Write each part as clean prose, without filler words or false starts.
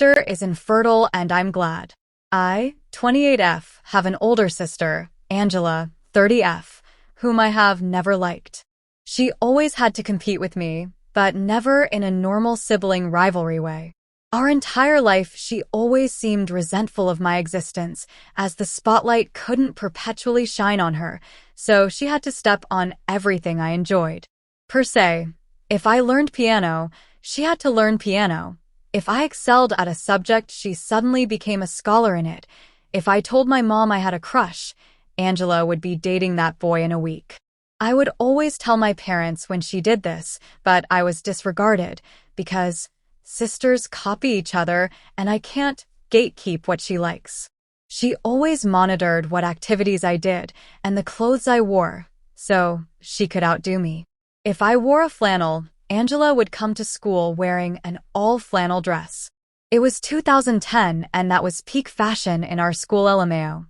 sister is infertile and I'm glad. I, 28F, have an older sister, Angela, 30F, whom I have never liked. She always had to compete with me, but never in a normal sibling rivalry way. Our entire life, she always seemed resentful of my existence, as the spotlight couldn't perpetually shine on her, so she had to step on everything I enjoyed. Per se, if I learned piano, she had to learn piano. If I excelled at a subject, she suddenly became a scholar in it. If I told my mom I had a crush, Angela would be dating that boy in a week. I would always tell my parents when she did this, but I was disregarded, because sisters copy each other, and I can't gatekeep what she likes. She always monitored what activities I did and the clothes I wore, so she could outdo me. If I wore a flannel, Angela would come to school wearing an all-flannel dress. It was 2010, and that was peak fashion in our school LMAO.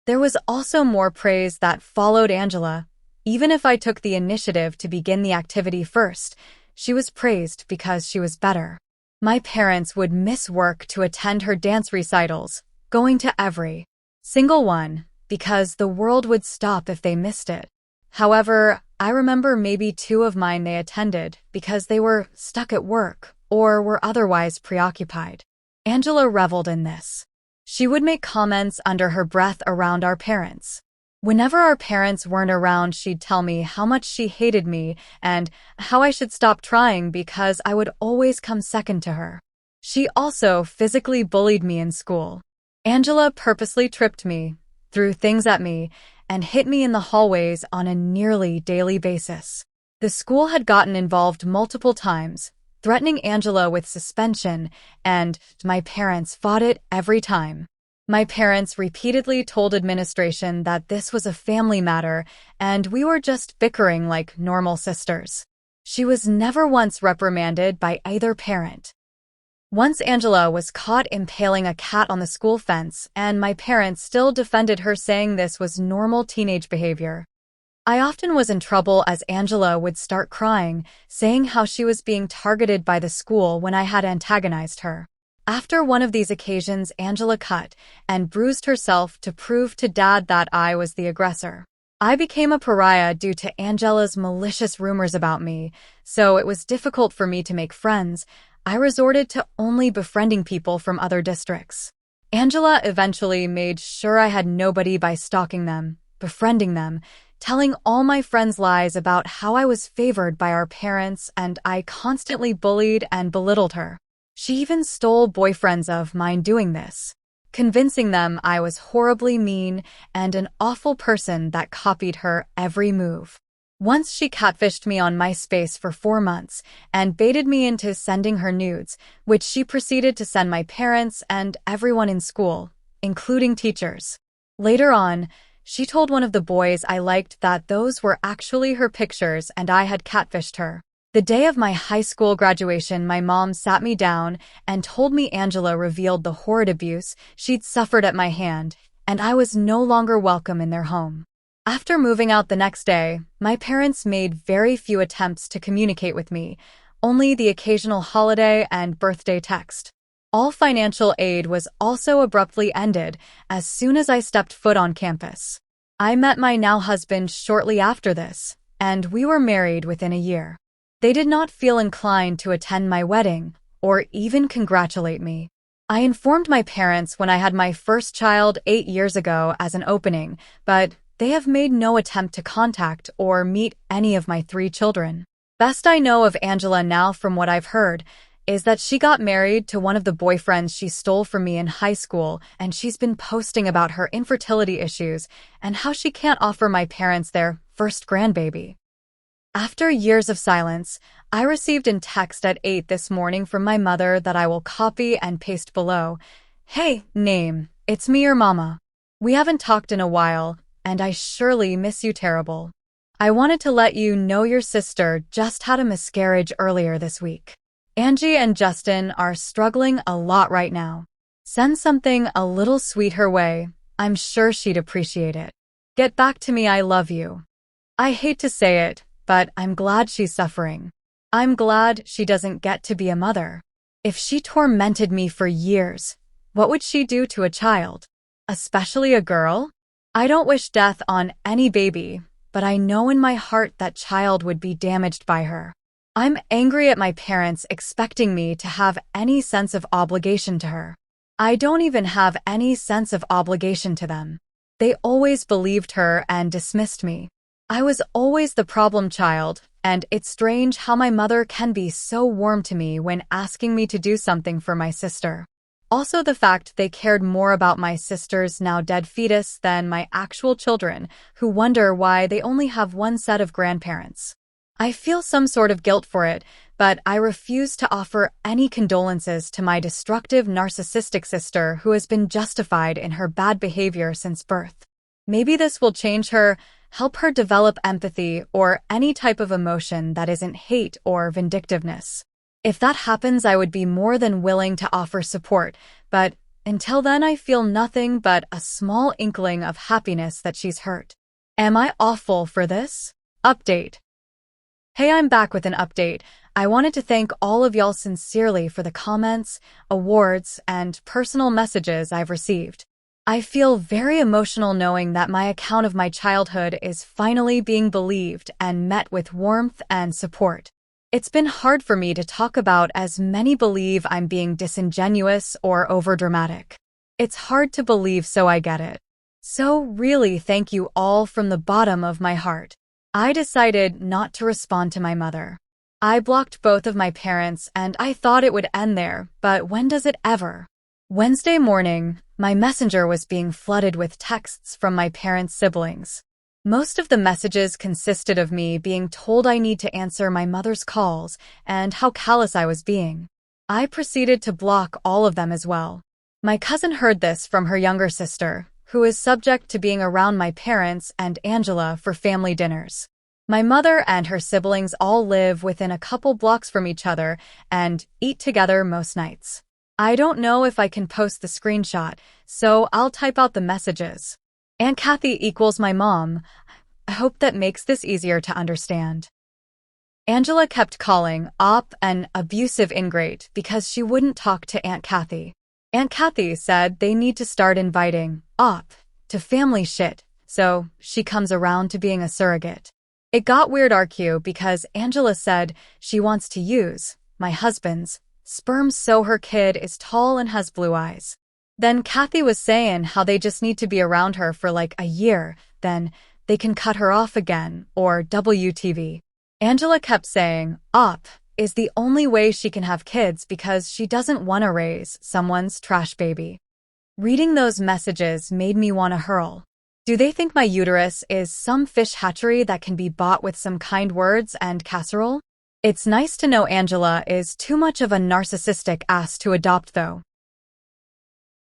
There was also more praise that followed Angela. Even if I took the initiative to begin the activity first, she was praised because she was better. My parents would miss work to attend her dance recitals, going to every single one, because the world would stop if they missed it. However, I remember maybe 2 of mine they attended because they were stuck at work or were otherwise preoccupied. Angela reveled in this. She would make comments under her breath around our parents. Whenever our parents weren't around, she'd tell me how much she hated me and how I should stop trying because I would always come second to her. She also physically bullied me in school. Angela purposely tripped me, threw things at me, and hit me in the hallways on a nearly daily basis. The school had gotten involved multiple times, threatening Angela with suspension, and my parents fought it every time. My parents repeatedly told administration that this was a family matter and we were just bickering like normal sisters. She was never once reprimanded by either parent. Once Angela was caught impaling a cat on the school fence, and my parents still defended her, saying this was normal teenage behavior. I often was in trouble as Angela would start crying, saying how she was being targeted by the school when I had antagonized her. After one of these occasions, Angela cut and bruised herself to prove to Dad that I was the aggressor. I became a pariah due to Angela's malicious rumors about me, so it was difficult for me to make friends. I resorted to only befriending people from other districts. Angela eventually made sure I had nobody by stalking them, befriending them, telling all my friends lies about how I was favored by our parents, and I constantly bullied and belittled her. She even stole boyfriends of mine doing this, convincing them I was horribly mean and an awful person that copied her every move. Once she catfished me on MySpace for 4 months and baited me into sending her nudes, which she proceeded to send my parents and everyone in school, including teachers. Later on, she told one of the boys I liked that those were actually her pictures and I had catfished her. The day of my high school graduation, my mom sat me down and told me Angela revealed the horrid abuse she'd suffered at my hand, and I was no longer welcome in their home. After moving out the next day, my parents made very few attempts to communicate with me, only the occasional holiday and birthday text. All financial aid was also abruptly ended as soon as I stepped foot on campus. I met my now husband shortly after this, and we were married within a year. They did not feel inclined to attend my wedding or even congratulate me. I informed my parents when I had my first child 8 years ago as an opening, but they have made no attempt to contact or meet any of my 3 children. Best I know of Angela now from what I've heard is that she got married to one of the boyfriends she stole from me in high school, and she's been posting about her infertility issues and how she can't offer my parents their first grandbaby. After years of silence, I received in text at 8 this morning from my mother that I will copy and paste below. Hey, name, it's me, your mama. We haven't talked in a while, and I surely miss you terrible. I wanted to let you know your sister just had a miscarriage earlier this week. Angie and Justin are struggling a lot right now. Send something a little sweet her way. I'm sure she'd appreciate it. Get back to me, I love you. I hate to say it, but I'm glad she's suffering. I'm glad she doesn't get to be a mother. If she tormented me for years, what would she do to a child? Especially a girl? I don't wish death on any baby, but I know in my heart that child would be damaged by her. I'm angry at my parents expecting me to have any sense of obligation to her. I don't even have any sense of obligation to them. They always believed her and dismissed me. I was always the problem child, and it's strange how my mother can be so warm to me when asking me to do something for my sister. Also the fact they cared more about my sister's now dead fetus than my actual children, who wonder why they only have one set of grandparents. I feel some sort of guilt for it, but I refuse to offer any condolences to my destructive narcissistic sister who has been justified in her bad behavior since birth. Maybe this will change her, help her develop empathy or any type of emotion that isn't hate or vindictiveness. If that happens, I would be more than willing to offer support, but until then I feel nothing but a small inkling of happiness that she's hurt. Am I awful for this? Update. Hey, I'm back with an update. I wanted to thank all of y'all sincerely for the comments, awards, and personal messages I've received. I feel very emotional knowing that my account of my childhood is finally being believed and met with warmth and support. It's been hard for me to talk about as many believe I'm being disingenuous or overdramatic. It's hard to believe, so I get it. So really thank you all from the bottom of my heart. I decided not to respond to my mother. I blocked both of my parents and I thought it would end there, but when does it ever? Wednesday morning, my messenger was being flooded with texts from my parents' siblings. Most of the messages consisted of me being told I need to answer my mother's calls and how callous I was being. I proceeded to block all of them as well. My cousin heard this from her younger sister, who is subject to being around my parents and Angela for family dinners. My mother and her siblings all live within a couple blocks from each other and eat together most nights. I don't know if I can post the screenshot, so I'll type out the messages. Aunt Kathy equals my mom. I hope that makes this easier to understand. Angela kept calling Op an abusive ingrate because she wouldn't talk to Aunt Kathy. Aunt Kathy said they need to start inviting Op to family shit, so she comes around to being a surrogate. It got weird RQ because Angela said she wants to use my husband's sperm so her kid is tall and has blue eyes. Then Kathy was saying how they just need to be around her for like a year, then they can cut her off again, or WTV. Angela kept saying, Op is the only way she can have kids because she doesn't want to raise someone's trash baby. Reading those messages made me want to hurl. Do they think my uterus is some fish hatchery that can be bought with some kind words and casserole? It's nice to know Angela is too much of a narcissistic ass to adopt though.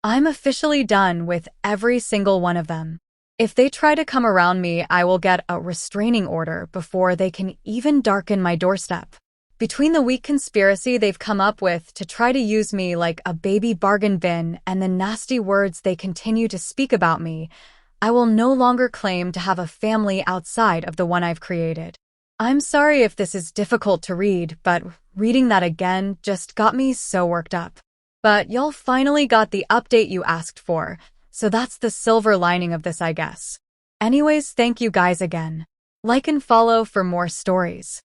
I'm officially done with every single one of them. If they try to come around me, I will get a restraining order before they can even darken my doorstep. Between the weak conspiracy they've come up with to try to use me like a baby bargain bin and the nasty words they continue to speak about me, I will no longer claim to have a family outside of the one I've created. I'm sorry if this is difficult to read, but reading that again just got me so worked up. But y'all finally got the update you asked for, so that's the silver lining of this, I guess. Anyways, thank you guys again. Like and follow for more stories.